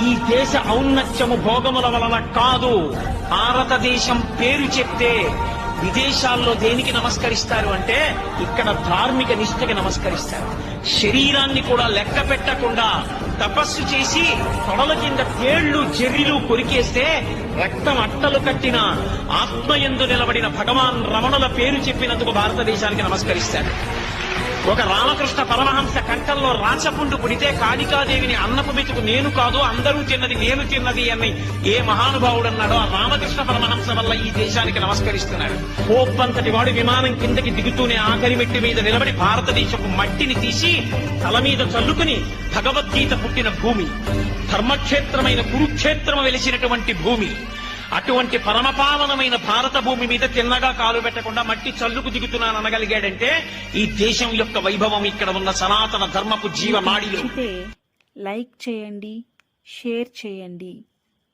ఈ దేశ ఔన్నత్యము భోగముల వలన కాదు. భారతదేశం పేరు చెప్తే విదేశాల్లో దేనికి నమస్కరిస్తారు అంటే ఇక్కడ ధార్మిక నిష్ఠకి నమస్కరిస్తారు. శరీరాన్ని కూడా లెక్క పెట్టకుండా తపస్సు చేసి తొడల కింద తేళ్లు జర్రిలు కొరికేస్తే రక్తం అట్టలు కట్టిన ఆత్మయందు నిలబడిన భగవాన్ రమణుల పేరు చెప్పినందుకు భారతదేశానికి నమస్కరిస్తారు. ఒక రామకృష్ణ పరమహంస కంఠంలో రాచపుండు పుడితే కాళికాదేవిని అన్నపు మెతుకు నేను కాదు అందరూ తిన్నది నేను తిన్నది అని ఏ మహానుభావుడు అన్నాడో ఆ రామకృష్ణ పరమహంస వల్ల ఈ దేశానికి నమస్కరిస్తున్నాడు. పోప్పంతటి వాడు విమానం కిందకి దిగుతూనే ఆఖరి మెట్టి మీద నిలబడి భారతదేశపు మట్టిని తీసి తల మీద చల్లుకుని భగవద్గీత పుట్టిన భూమి, ధర్మక్షేత్రమైన కురుక్షేత్రము వెలిసినటువంటి భూమి, అటువంటి పరమపావనమైన భారత భూమి మీద తిన్నగా కాలు పెట్టకుండా మట్టి చల్లుకు దిగుతున్నాను అనగలిగాడంటే ఈ దేశం యొక్క వైభవం, ఇక్కడ ఉన్న సనాతన ధర్మపు జీవనాడిలో. లైక్ చేయండి, షేర్ చేయండి.